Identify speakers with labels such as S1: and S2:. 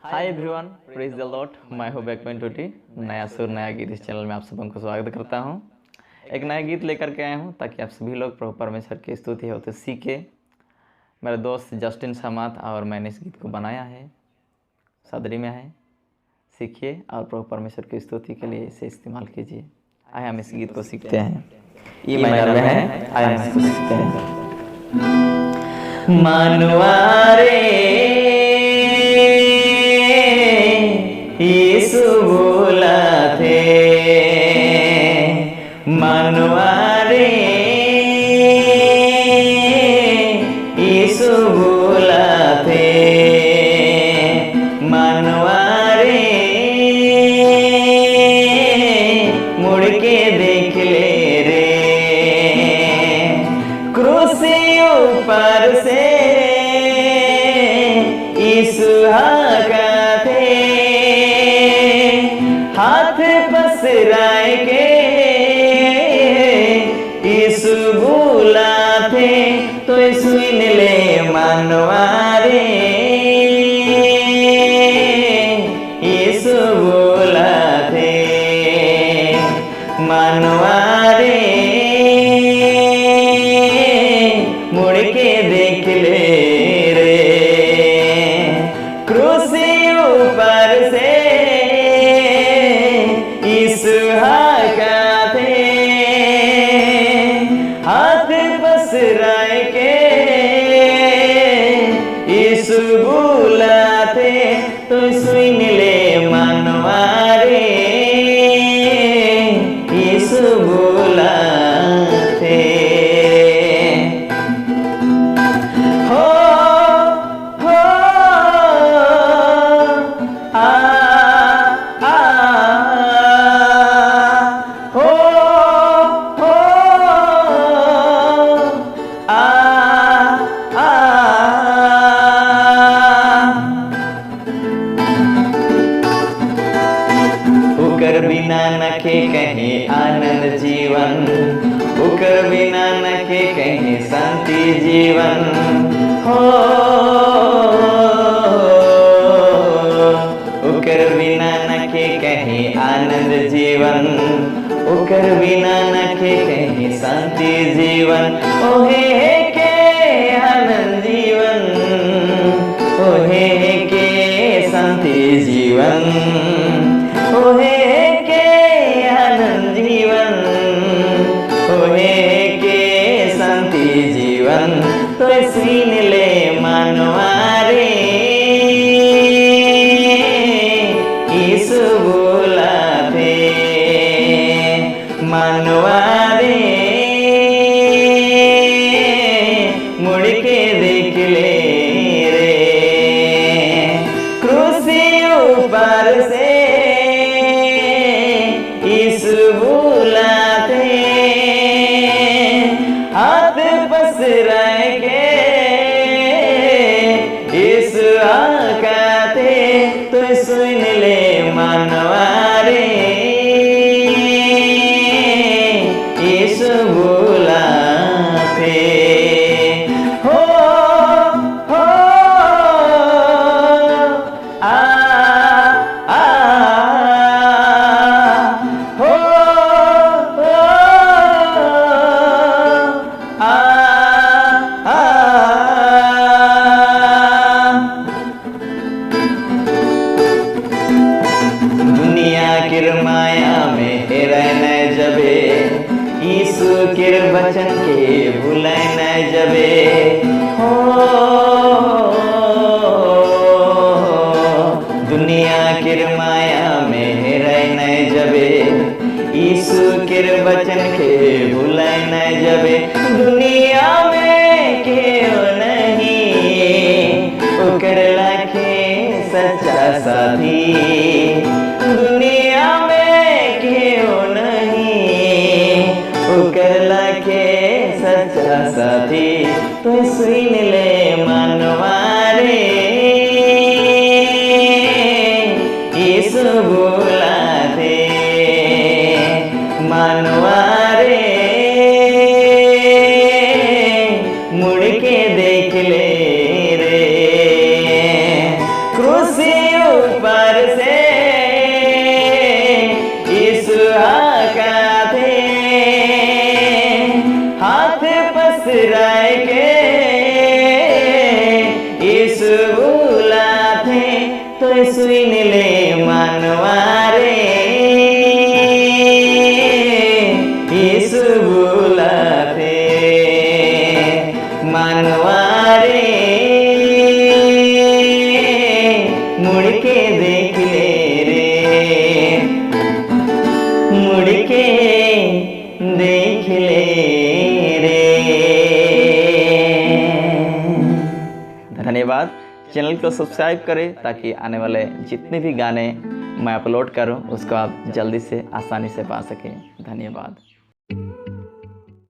S1: Hi everyone, praise the Lord. मैं हूँ बैकमेन टोटी। नया सुर नया गीत इस चैनल में आप सबको स्वागत करता हूँ। एक नया गीत लेकर के आया हूँ ताकि आप सभी लोग प्रभु परमेश्वर की स्तुति होते सीखे। मेरे दोस्त जस्टिन समात और मैंने इस गीत को बनाया है, सदरी में है। सीखिए और प्रभु परमेश्वर की स्तुति के लिए इसे इस्तेमाल कीजिए। आइए हम इस गीत को सीखते हैं। ई माइनर में है, आइए हम इसको सीखते हैं। मानुआरे यीशु बोला थे, मानुआरे यीशु बोला थे, मानुआरे मुड़ के देख ले रे, क्रूसी ऊपर से यीशु हाका थे, हाथ पसराए के यीशु बोला थे, तो सुन ले मानवारे यीशु बोला थे, मानवारे मुड़ के देख ले रे, क्रूसी ऊपर से यीशु हाका थे, हाथ पसराए के यीशु बोला थे, तो सुन ले मानवारे यीशु बोला थे। हो आ आ हो आ उकर बिना नखे कहे आनंद जीवन, उकर बिना नखे कहे शांति जीवन, हो उकर बिना नखे कहे आनंद जीवन, उकर बिना नखे कहे शांति जीवन, ओहे के आनंद जीवन, ओहे के शांति जीवन, ओहे के आनंद जीवन, ओहे के शांति जीवन, तो सुन ले मानवारे यीशु बोला थे, मानवारे मुड़ के देख ले रे, क्रूसी ऊपर से यीशु बोला थे, हाथ पसराए के यीशु हाका थे, तो सुन ले मानवारे यीशु बोला थे। हो आ आ हो आ दुनिया किर माया में हेराय न जबे, यीशु किर वचन के भूलाय न जबे, हो दुनिया किर माया में हेराय न जबे, यीशु किर वचन के भूलाय न जबे, दुनिया में केओ नहीं ओकर लाखे सच्चा साथी, दुनिया में केओ नहीं ओकर लाखे सच्चा साथी, तो सुन ले मानवारे यीशु बोला थे, मानवारे मुड़ के देख ले रे, क्रूसी बिसराए के यीशु बुलाथे तो सुन ले मनवारे यीशु बुलाथे मनवारे मुड़ के देख ले रे मुड़ के देख ले रे। धन्यवाद। चैनल को सब्सक्राइब करें ताकि आने वाले जितने भी गाने मैं अपलोड करूं उसको आप जल्दी से आसानी से पा सकें। धन्यवाद।